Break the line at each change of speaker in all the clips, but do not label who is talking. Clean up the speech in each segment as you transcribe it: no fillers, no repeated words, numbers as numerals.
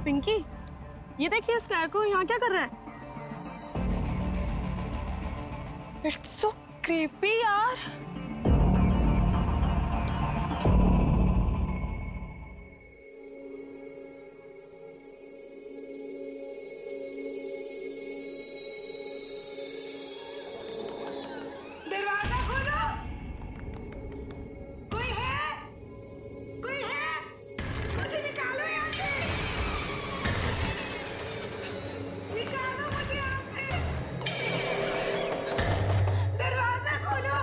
पिंकी, ये देखिए स्कैरक्रो यहाँ क्या कर रहा है?
इट्स सो क्रीपी यार।
दरवाजा खोलो। कोई है? कोई है? मुझे निकालो यहाँ से। निकालो मुझे यहाँ से। दरवाजा खोलो।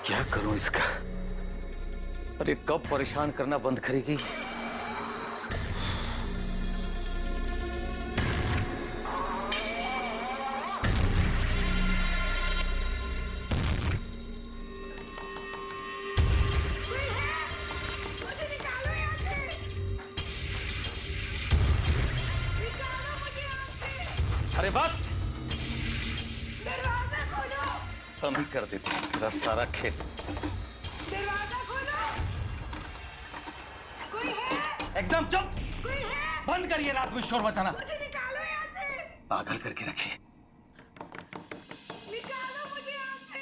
क्या करूं इसका? अरे कब परेशान करना बंद करेगी?
कोई है? मुझे निकालो यहाँ से। निकालो मुझे यहाँ से।
अरे बस
दरवाजा खोलो।
हम ही कर देते हैं तेरा सारा खेल।
दरवाजा खोलो। कोई है?
एकदम चुप।
कोई है?
बंद करिए रात में शोर मचाना।
मुझे निकालो यहाँ से।
पागल करके रखिए।
निकालो मुझे यहाँ से।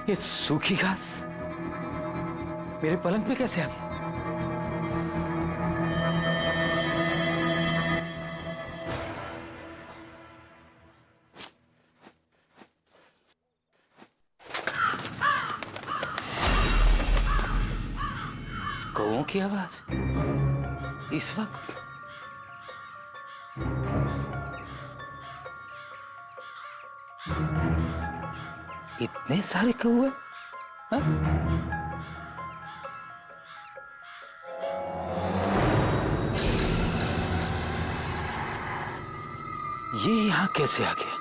ये सूखी घास मेरे पलंग पे कैसे आ गई? कौओं की आवाज इस वक्त? इतने सारे कौए? हाँ? ये यहां कैसे आ गया?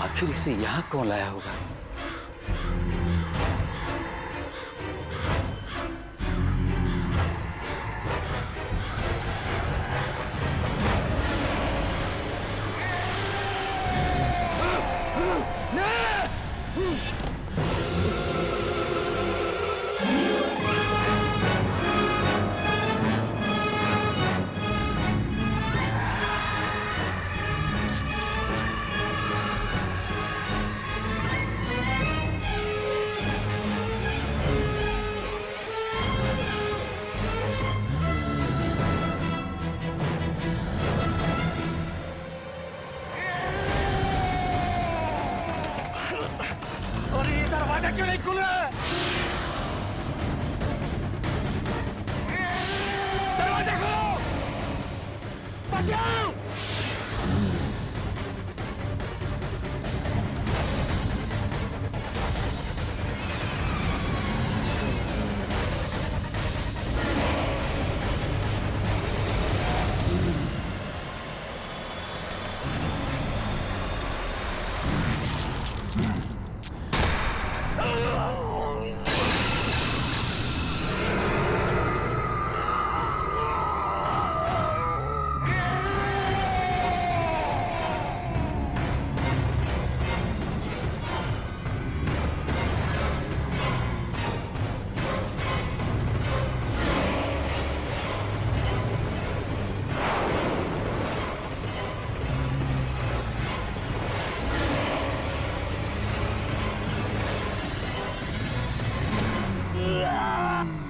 आखिर इसे यहां कौन लाया होगा? और ये दरवाजा क्यों नहीं खुल रहा है? दरवाजा खोलो! बचाओ!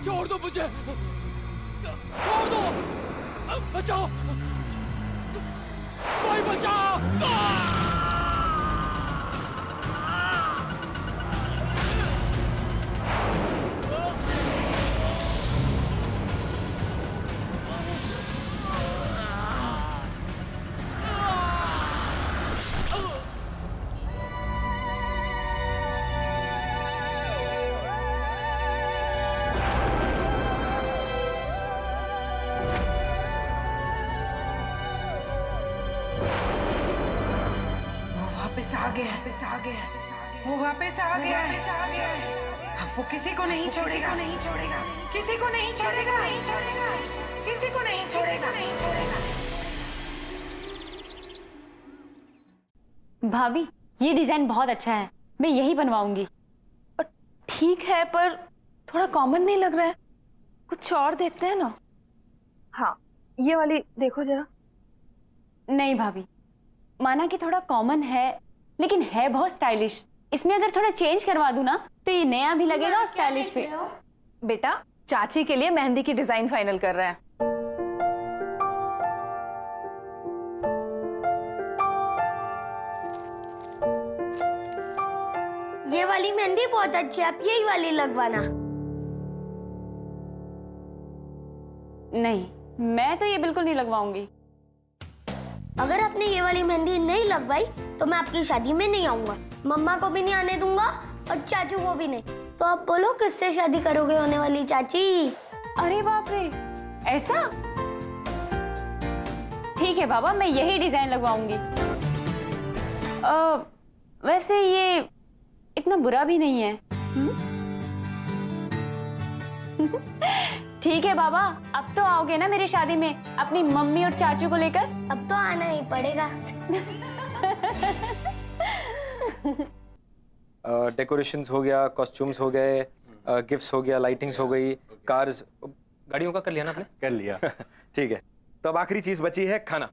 छोड़ दो मुझे, छोड़ दो, बचाओ, कोई बचाओ।
वापस आ गया वो वापस आ गया अब वो किसी को नहीं छोड़ेगा किसी को नहीं छोड़ेगा किसी को नहीं छोड़ेगा
भाभी ये डिजाइन बहुत अच्छा है, मैं यही बनवाऊंगी।
ठीक है पर थोड़ा कॉमन नहीं लग रहा है, कुछ और देखते हैं ना। हाँ ये वाली देखो जरा।
नहीं भाभी, माना कि थोड़ा कॉमन है लेकिन है बहुत स्टाइलिश। इसमें अगर थोड़ा चेंज करवा दूं ना तो ये नया भी लगेगा और स्टाइलिश भी।
बेटा चाची के लिए मेहंदी की डिजाइन फाइनल कर रहे हैं।
ये वाली मेहंदी बहुत अच्छी है, आप यही वाली लगवाना।
नहीं, मैं तो ये बिल्कुल नहीं लगवाऊंगी।
अगर आपने ये वाली मेहंदी नहीं लगवाई तो मैं आपकी शादी में नहीं आऊंगा, मम्मा को भी नहीं आने दूंगा और चाचू को भी नहीं। तो आप बोलो किससे शादी करोगे होने वाली चाची?
अरे बाप रे, ऐसा? ठीक है बाबा, मैं यही डिजाइन लगवाऊंगी। वैसे ये इतना बुरा भी नहीं है। ठीक है बाबा, अब तो आओगे ना मेरी शादी में अपनी मम्मी और चाचू को लेकर?
अब तो आना ही पड़ेगा।
डेकोरेशंस हो गया, कॉस्ट्यूम्स हो गए, गिफ्ट्स हो गया, लाइटिंग्स हो गई, कार्स, गाड़ियों का कर लिया ना आपने?
कर लिया।
ठीक है, तो अब आखिरी चीज बची है खाना।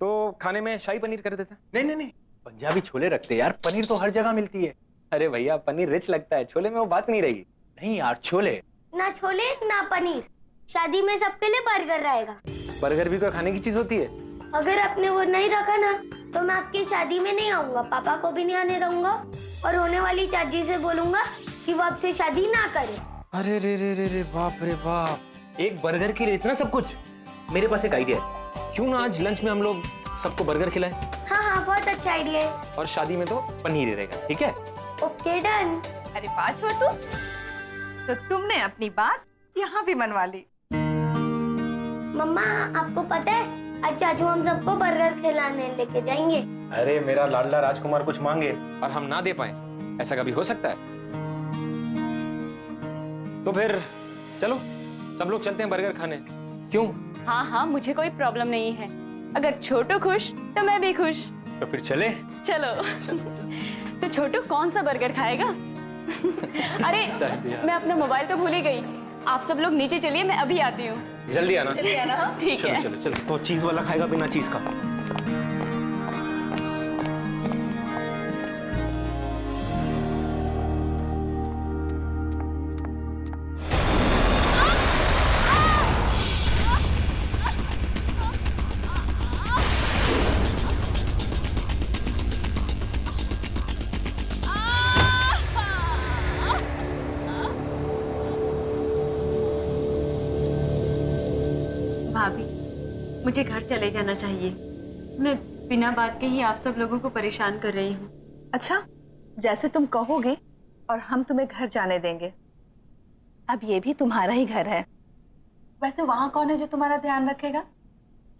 तो खाने में शाही पनीर कर देते हैं।
नहीं, पंजाबी छोले रखते हैं यार, पनीर तो हर जगह मिलती है।
अरे भैया पनीर रिच लगता है, छोले में वो बात नहीं रहेगी।
नहीं यार, छोले
ना छोले ना पनीर, शादी में सबके लिए बर्गर रहेगा।
बर्गर भी तो खाने की चीज होती है।
अगर आपने वो नहीं रखा ना तो मैं आपकी शादी में नहीं आऊंगा, पापा को भी नहीं आने दूंगा और होने वाली चाची से बोलूंगा कि वो आपसे शादी ना करे।
अरे रे बाप रे बाप,
एक बर्गर के लिए इतना सब कुछ। मेरे पास एक आइडिया है, क्यों ना आज लंच में हम लोग सबको बर्गर खिलाएं?
हाँ बहुत अच्छा आइडिया है।
और शादी में तो पनीर ही रहेगा, ठीक है?
Okay done.
अरे वाह छोटू, तो तुमने अपनी बात यहाँ भी मनवा ली।
मम्मा आपको पता है आज चाचू हम सबको बर्गर खिलाने लेके जाएंगे।
अरे मेरा लाडला राजकुमार कुछ मांगे और हम ना दे पाए, ऐसा कभी हो सकता है? तो फिर चलो सब लोग चलते हैं बर्गर खाने। क्यों?
हाँ, मुझे कोई प्रॉब्लम नहीं है। अगर छोटू खुश तो मैं भी खुश।
तो फिर चले।
चलो। तो छोटू कौन सा बर्गर खाएगा? अरे मैं अपना मोबाइल तो भूल ही गई। आप सब लोग नीचे चलिए, मैं अभी आती हूँ।
जल्दी आना।
ठीक है।
चलो तो चीज वाला खाएगा बिना चीज का?
भाभी, मुझे घर चले जाना चाहिए। मैं बिना बात के ही आप सब लोगों को परेशान कर रही हूँ।
अच्छा, जैसे तुम कहोगे और हम तुम्हें घर जाने देंगे। अब ये भी तुम्हारा ही घर है। वैसे वहां कौन है जो तुम्हारा ध्यान रखेगा?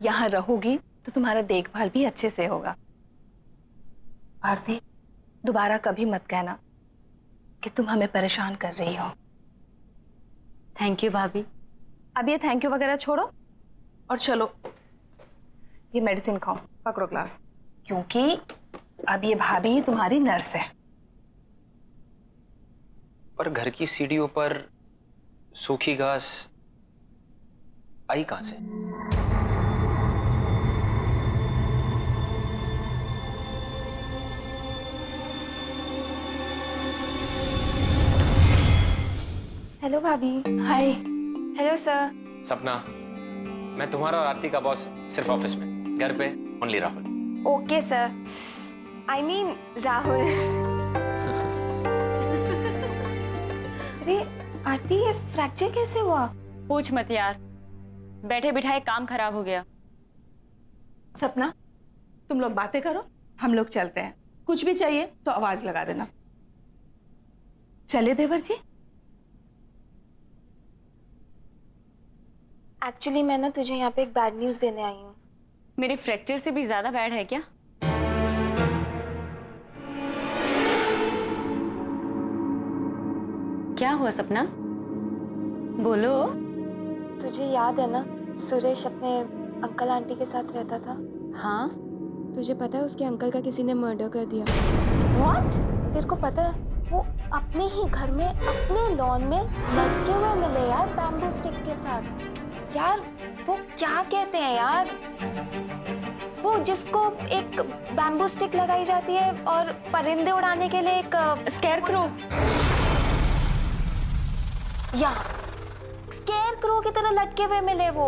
यहाँ रहोगी तो तुम्हारा देखभाल भी अच्छे से होगा। आरती, दोबारा कभी मत कहना कि तुम हमें परेशान कर रही हो।
थैंक यू भाभी।
अब ये थैंक यू वगैरह छोड़ो और चलो ये मेडिसिन खाओ, पकड़ो ग्लास, क्योंकि अब ये भाभी ही तुम्हारी नर्स है।
पर घर की सीढ़ियों पर सूखी घास आई कहां से?
हेलो भाभी।
हाय।
Hello sir.
सपना, मैं तुम्हारा और आरती का बॉस सिर्फ ऑफिस में, घर पे only Rahul.
Okay sir, I mean Rahul. अरे आरती, ये फ्रैक्चर कैसे हुआ?
पूछ मत यार, बैठे बिठाए काम खराब हो गया।
सपना, तुम लोग बातें करो, हम लोग चलते हैं। कुछ भी चाहिए तो आवाज लगा देना। चले देवर जी।
एक्चुअली मैं ना तुझे यहाँ पे एक बैड न्यूज़ देने आई हूँ।
मेरे फ्रैक्चर से भी ज्यादा बैड है क्या? क्या हुआ सपना? बोलो।
तुझे याद है ना सुरेश अपने अंकल आंटी के साथ रहता था?
हाँ।
तुझे पता है उसके अंकल का किसी ने मर्डर कर दिया?
व्हाट?
तेरे को पता है वो अपने ही घर में अपने लॉन में लटके हुए मिले यार, बैम्बू स्टिक के साथ। यार वो क्या कहते हैं यार, वो जिसको एक बैम्बू स्टिक लगाई जाती है और परिंदे उड़ाने के लिए एक
स्केयरक्रो।
या स्केयरक्रो की तरह लटके हुए मिले वो।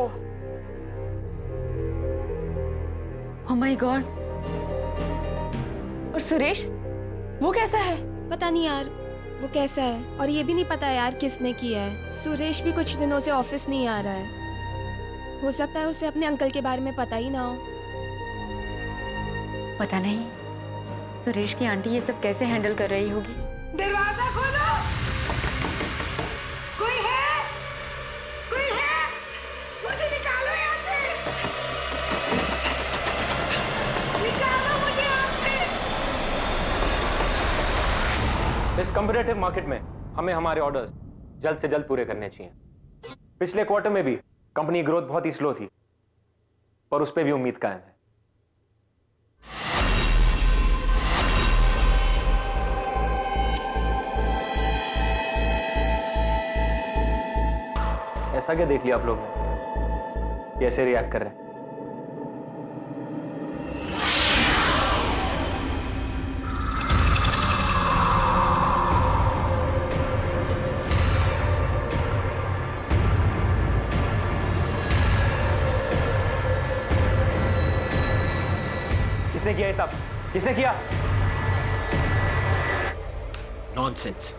Oh my God. और सुरेश वो कैसा है?
पता नहीं यार वो कैसा है, और ये भी नहीं पता यार किसने किया है। सुरेश भी कुछ दिनों से ऑफिस नहीं आ रहा है। हो सकता है उसे अपने अंकल के बारे में पता ही ना हो।
पता नहीं सुरेश की आंटी ये सब कैसे हैंडल कर रही होगी।
दरवाजा खोलो, कोई है? कोई है? मुझे निकालो यहाँ से, निकालो मुझे यहाँ से।
इस कम्पिटिटिव मार्केट में हमें हमारे ऑर्डर्स जल्द से जल्द पूरे करने चाहिए। पिछले क्वार्टर में भी कंपनी ग्रोथ बहुत ही स्लो थी, पर उस पर भी उम्मीद कायम है। ऐसा क्या देख लिया आप लोग ने? कैसे रिएक्ट कर रहे हैं? किसने किया ये सब? किसने किया?
नॉनसेंस।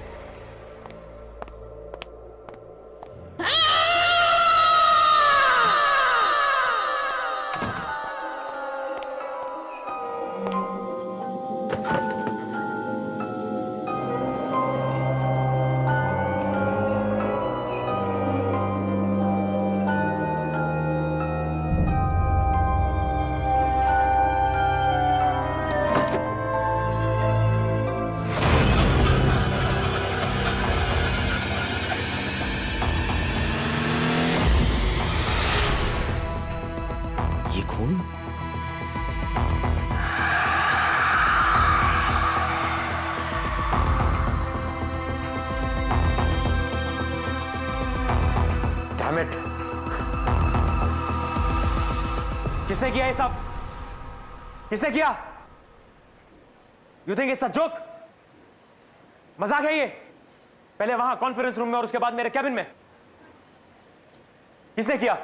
ये खून?
Damn it! किसने किया ये सब? किसने किया? You think it's a joke? मजाक है ये? पहले वहां कॉन्फ्रेंस रूम में और उसके बाद मेरे कैबिन में। किसने किया?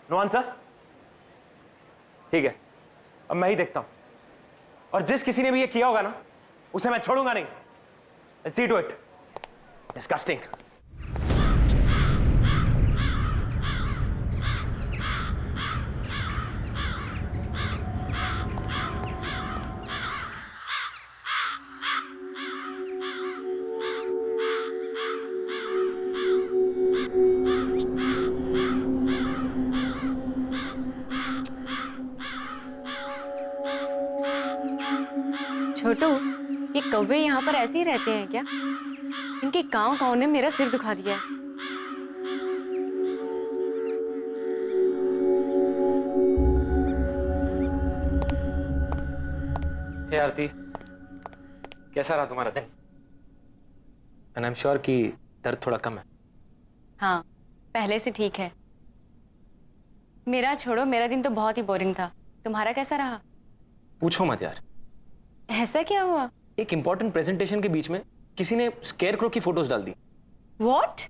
No answer? ठीक है, अब मैं ही देखता हूं, और जिस किसी ने भी ये किया होगा ना, उसे मैं छोड़ूंगा नहीं। Let's see to it. Disgusting.
छोटू, ये कौवे यहाँ पर ऐसे ही रहते हैं क्या? इनके कांव कांव ने मेरा सिर दुखा दिया है।
हे आरती, कैसा रहा तुम्हारा दिन? एंड आई एम श्योर कि दर्द थोड़ा कम है।
हाँ, पहले से ठीक है। मेरा छोड़ो, मेरा दिन तो बहुत ही बोरिंग था। तुम्हारा कैसा रहा?
पूछो मत यार।
ऐसा क्या हुआ?
एक इंपॉर्टेंट प्रेजेंटेशन के बीच में किसी ने स्केयरक्रो की फोटोज डाल दी।
What?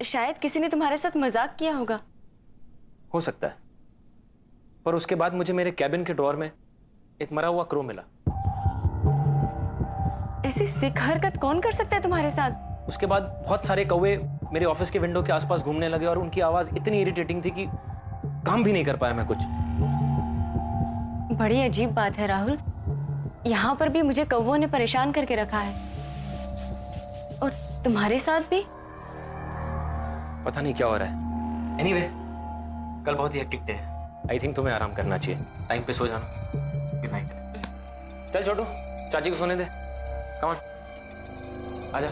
शायद किसी ने तुम्हारे साथ मजाक किया होगा।
हो सकता है, पर उसके बाद मुझे मेरे कैबिन के ड्रॉअर में एक मरा हुआ क्रो मिला।
ऐसी सिक हरकत कौन कर सकता है तुम्हारे साथ?
उसके बाद बहुत सारे कौवे मेरे ऑफिस के विंडो के आसपास घूमने लगे और उनकी आवाज इतनी इरिटेटिंग थी कि काम भी नहीं कर पाया मैं कुछ।
बड़ी अजीब बात है राहुल, यहाँ पर भी मुझे कौवों ने परेशान करके रखा है, और तुम्हारे साथ भी।
पता नहीं क्या हो रहा है। एनीवे, कल बहुत ही हेक्टिक डे है। आई थिंक तुम्हें आराम करना चाहिए। टाइम पे सो जाना। Good night. चल छोटू, चाची को सोने दे। कम ऑन, आजा।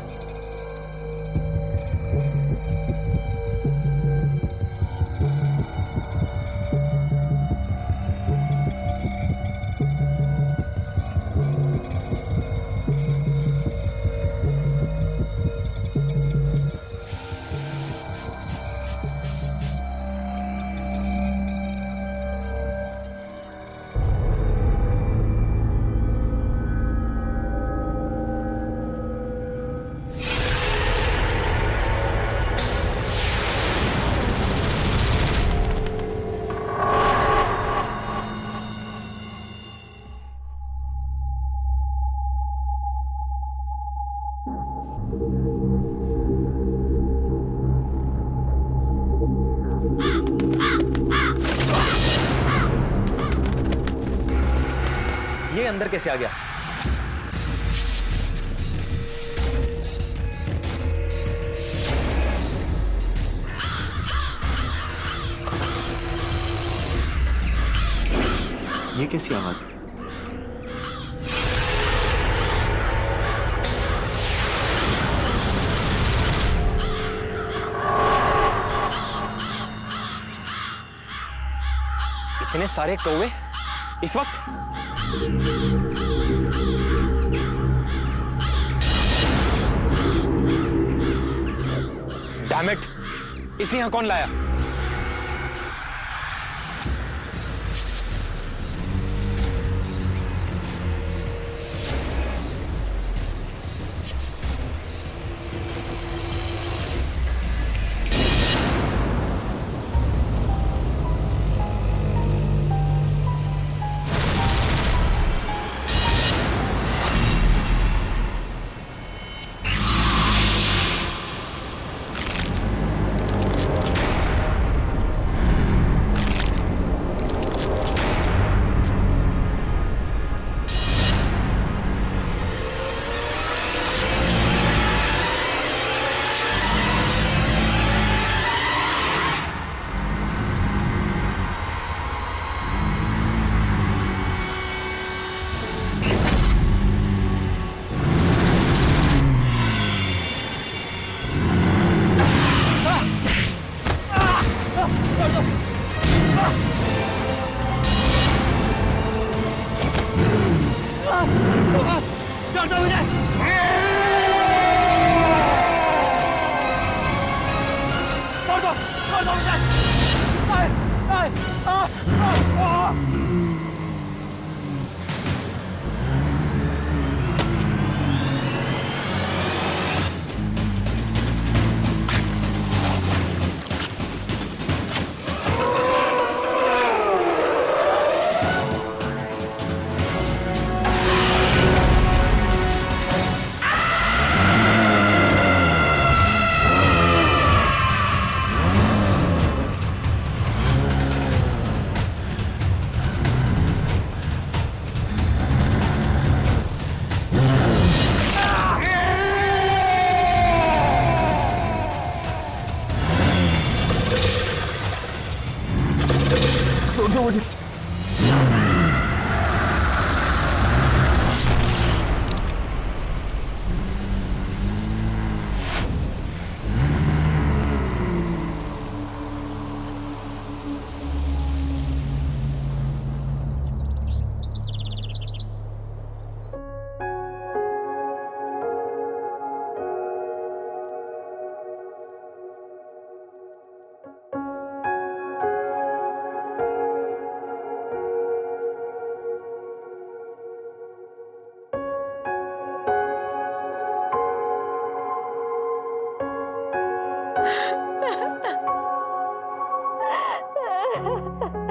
ये अंदर कैसे आ गया? ये कैसी आवाज है?
इतने सारे कौवे इस वक्त? डैम इट, इसे यहां कौन लाया?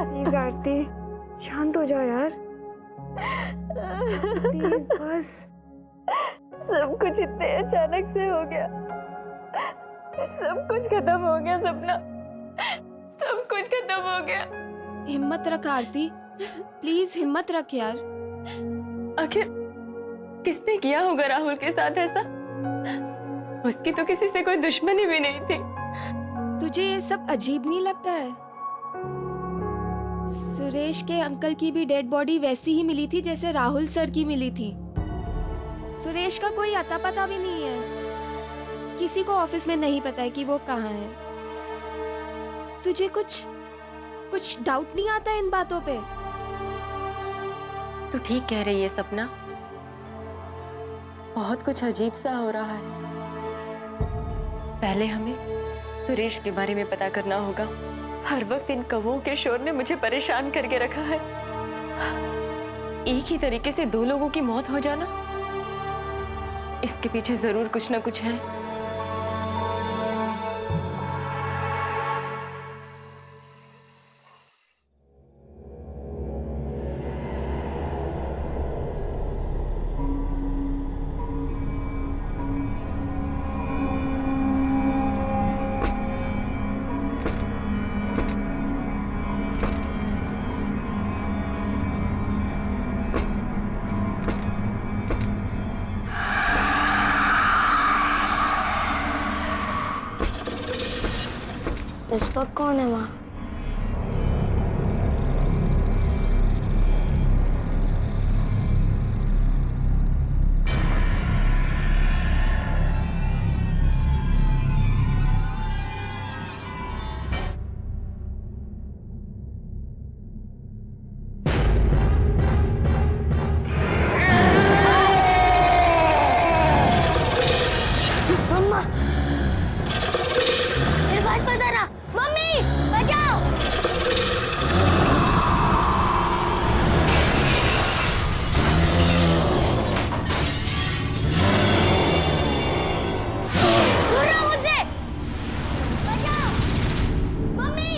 प्लीज आरती, शांत हो जाओ यार, प्लीज बस।
सब कुछ इतने अचानक से हो गया, सब कुछ खत्म हो गया सपना, सब कुछ खत्म हो गया।
हिम्मत रख आरती, प्लीज हिम्मत रख यार।
आखिर किसने किया होगा राहुल के साथ ऐसा? उसकी तो किसी से कोई दुश्मनी भी नहीं थी।
तुझे ये सब अजीब नहीं लगता है? सुरेश के अंकल की भी डेड बॉडी वैसी ही मिली थी जैसे राहुल सर की मिली थी। सुरेश का कोई अता पता भी नहीं है। किसी को ऑफिस में नहीं पता है कि वो कहाँ है। तुझे कुछ डाउट नहीं आता इन बातों पे?
तू ठीक कह रही है सपना, बहुत कुछ अजीब सा हो रहा है। पहले हमें सुरेश के बारे में पता करना होगा। हर वक्त इन कौवों के शोर ने मुझे परेशान करके रखा है। एक ही तरीके से दो लोगों की मौत हो जाना, इसके पीछे जरूर कुछ ना कुछ है।
इस वक्त कौन है वहाँ? मम्मा, मेरे पास पता ना। मम्मी, बचाओ! दूर रहो मुझसे! बचाओ! मम्मी!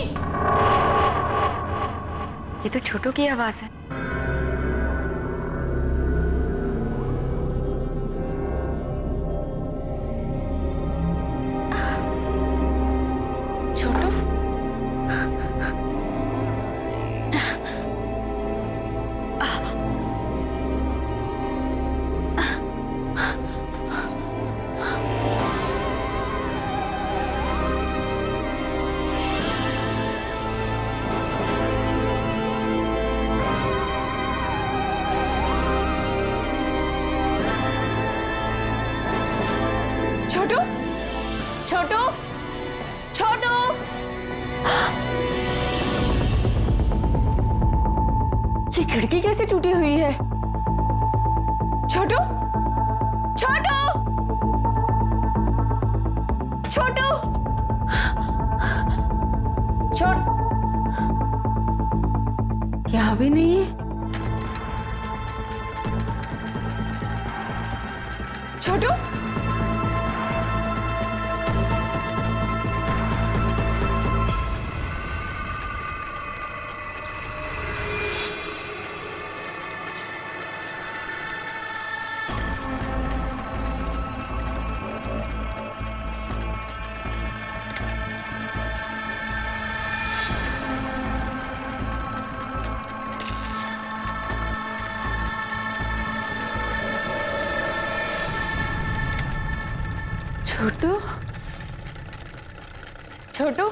ये तो छोटू की आवाज है। छोटू, छोटू, छोटू, छोटू! ये खिड़की कैसे टूटी हुई है? छोटू, छोटू, छोटू, छोट, क्या भी नहीं है? छोटू, छोटू, छोटू,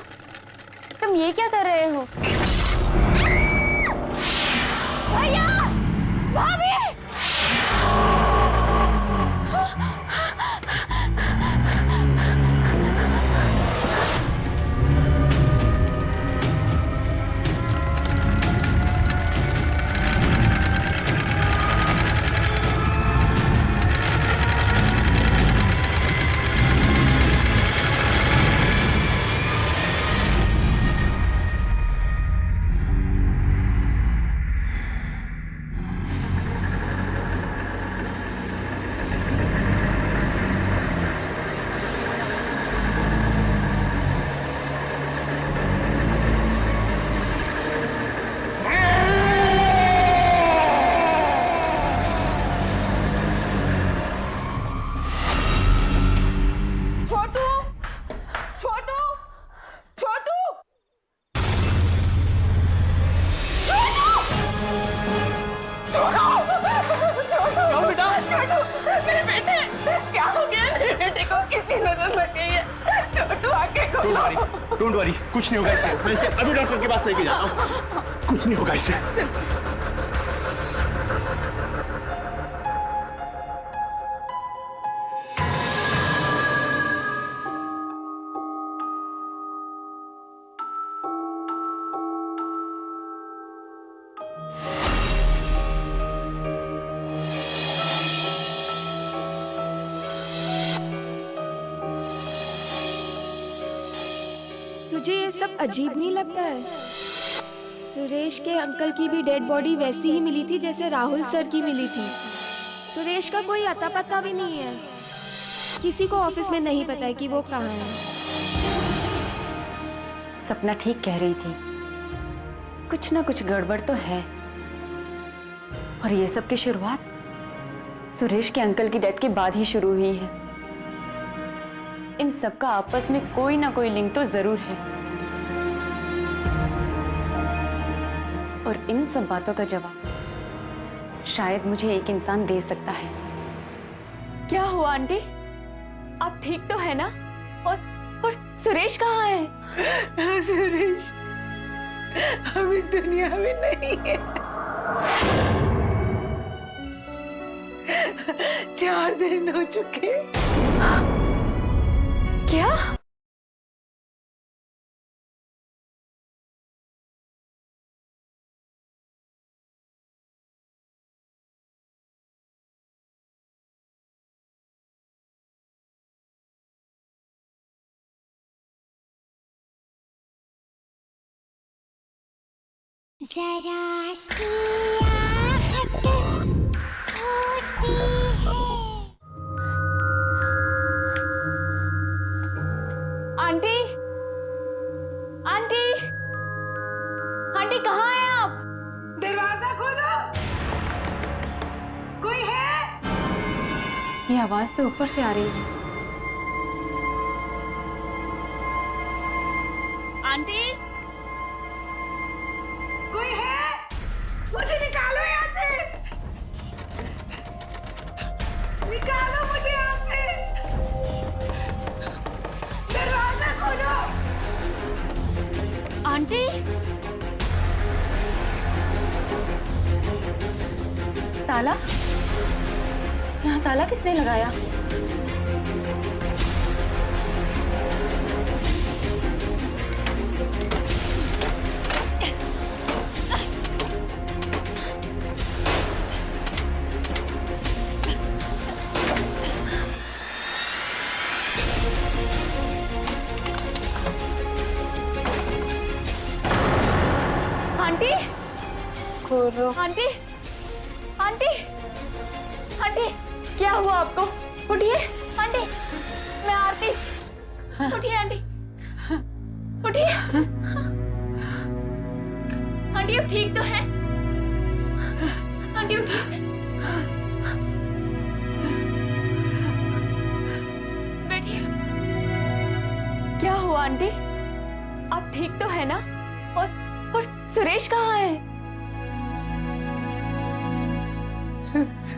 तुम ये क्या कर रहे हो? भैया, भाभी!
डोंट वरी, कुछ नहीं होगा इसे। मैं इसे अभी डॉक्टर के पास लेके जाता हूँ। कुछ नहीं होगा इसे।
तुझे ये सब अजीब नहीं लगता है? सुरेश के अंकल की भी डेड बॉडी वैसी ही मिली थी जैसे राहुल सर की मिली थी। सुरेश का कोई अता पता भी नहीं है। किसी को ऑफिस में नहीं पता है कि वो कहाँ है।
सपना ठीक कह रही थी, कुछ ना कुछ गड़बड़ तो है। और ये सब की शुरुआत सुरेश के अंकल की डेथ के बाद ही शुरू हुई है। इन सब का आपस में कोई ना कोई लिंक तो जरूर है, और इन सब बातों का जवाब शायद मुझे एक इंसान दे सकता है। क्या हुआ आंटी, आप ठीक तो है ना? और सुरेश कहाँ है?
सुरेश हम इस दुनिया में नहीं है। 4 दिन हो चुके।
क्या?
जरा सी आहट होती है।
आंटी, आंटी, आंटी कहाँ हैं आप?
दरवाजा खोलो, कोई है?
ये आवाज तो ऊपर से आ रही है। आंटी,
कोई है? मुझे निकालो यहाँ से, निकालो मुझे यहाँ से। दरवाजा खोलो।
आंटी, ताला? यहाँ ताला किसने लगाया? आंटी,
खोलो।
आंटी, आंटी, आंटी, क्या हुआ आपको? उठिए आंटी, मैं आरती। उठिए आंटी, उठिए। आंटी अब ठीक तो है? आंटी उठिए, बैठिए। क्या हुआ आंटी, आप ठीक तो है ना? और सुरेश कहाँ है?
सुरेश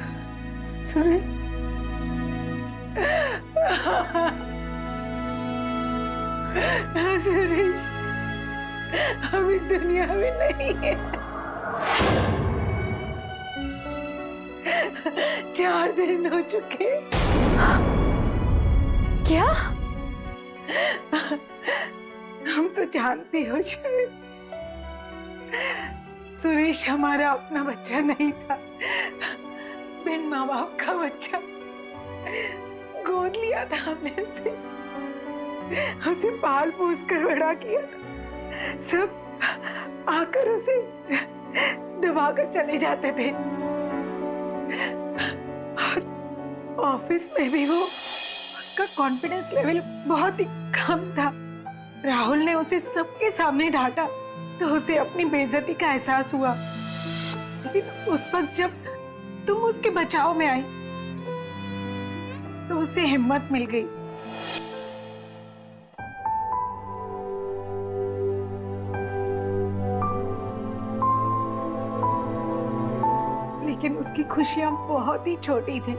सुरेश हम इस दुनिया में नहीं है। 4 दिन हो चुके।
क्या?
हम तो जानती हो शायद, सुरेश हमारा अपना बच्चा नहीं था। बिन माँ बाप का बच्चा। गोद लिया था हमने उसे पाल पोस कर बड़ा किया। सब आकर उसे दबाकर चले जाते थे। और ऑफिस में भी उसका कॉन्फिडेंस लेवल बहुत ही कम था। राहुल ने उसे सबके सामने डांटा तो उसे अपनी बेइज्जती का एहसास हुआ। लेकिन उस वक्त जब तुम उसके बचाव में आई तो उसे हिम्मत मिल गई। लेकिन उसकी खुशियां बहुत ही छोटी थी।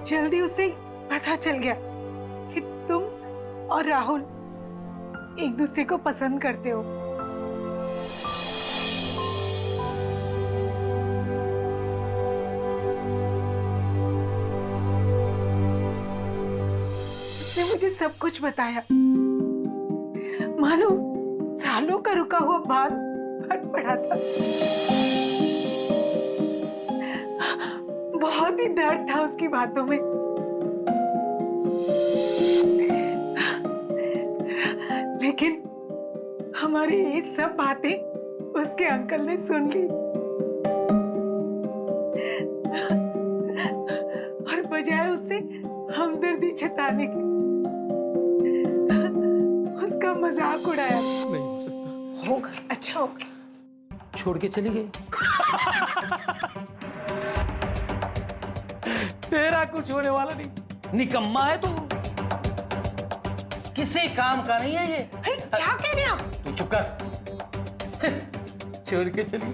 जल्दी उसे पता चल गया कि तुम और राहुल एक दूसरे को पसंद करते हो। उसने मुझे सब कुछ बताया। मानो सालों का रुका हुआ बात फट पड़ा था। बहुत ही दर्द था उसकी बातों में। लेकिन हमारी ये सब बातें उसके अंकल ने सुन ली और बजाय उससे हमदर्दी जताने की उसका मजाक उड़ाया।
नहीं हो सकता।
होगा, अच्छा होगा।
छोड़ के चली गई। तेरा कुछ होने वाला नहीं, निकम्मा है तू, किसी काम का नहीं है ये।
अरे क्या कह रहे हैं आप?
तू चुप कर। छोड़ के चली।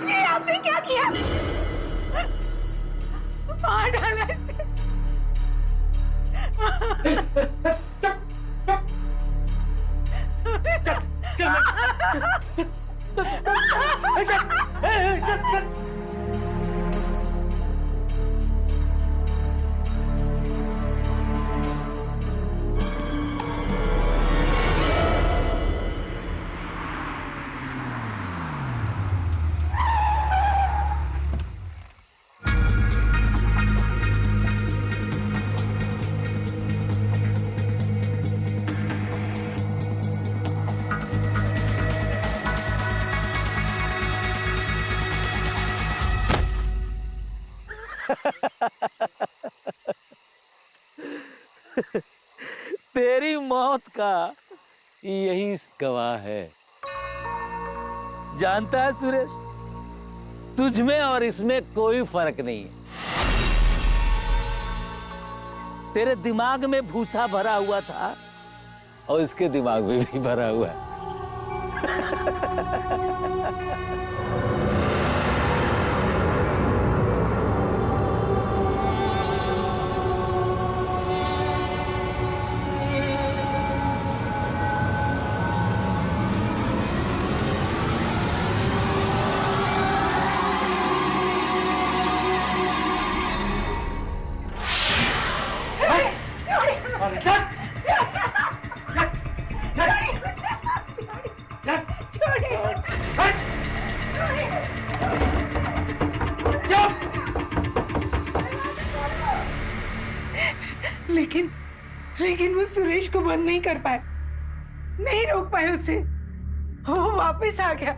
ये आपने क्या किया? मार डाला इसे।
तेरी मौत का यही गवाह है। जानता है सुरेश, तुझ में और इसमें कोई फर्क नहीं है। तेरे दिमाग में भूसा भरा हुआ था और इसके दिमाग में भी भरा हुआ है।
लेकिन वो सुरेश को बंद नहीं कर पाए, नहीं रोक पाए उसे। वो वापस आ गया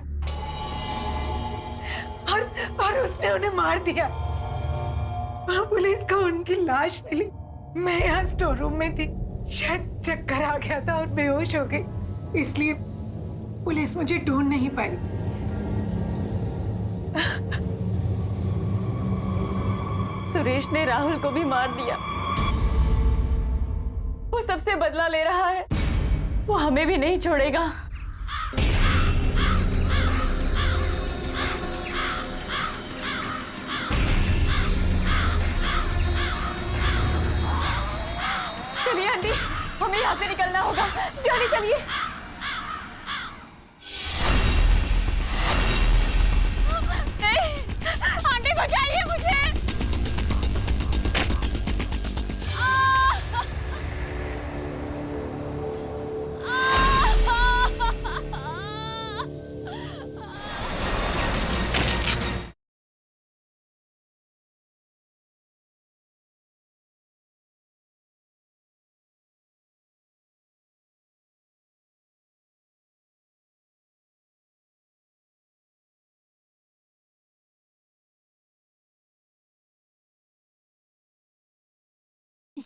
और उसने उन्हें मार दिया। पुलिस को उनकी लाश मिली। मैं यहाँ स्टोर रूम में थी, शायद चक्कर आ गया था और बेहोश हो गई, इसलिए पुलिस मुझे ढूंढ नहीं पाई।
सुरेश ने राहुल को भी मार दिया। वो सबसे बदला ले रहा है। वो हमें भी नहीं छोड़ेगा। चलिए आंटी, हमें यहाँ से निकलना होगा। चलिए चलिए। आंटी बचाइए मुझे।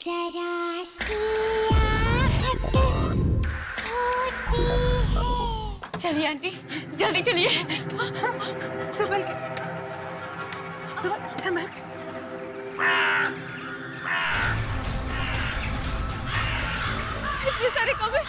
जरा सी आहट होती है।
चलिए आंटी, जल्दी चलिए।
संभल के, संभल के।
इतनी सारी कौवे।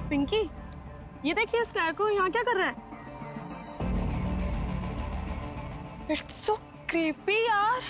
पिंकी, ये देखिए स्कैरक्रो यहाँ क्या कर रहा है?
इट्स सो क्रीपी यार।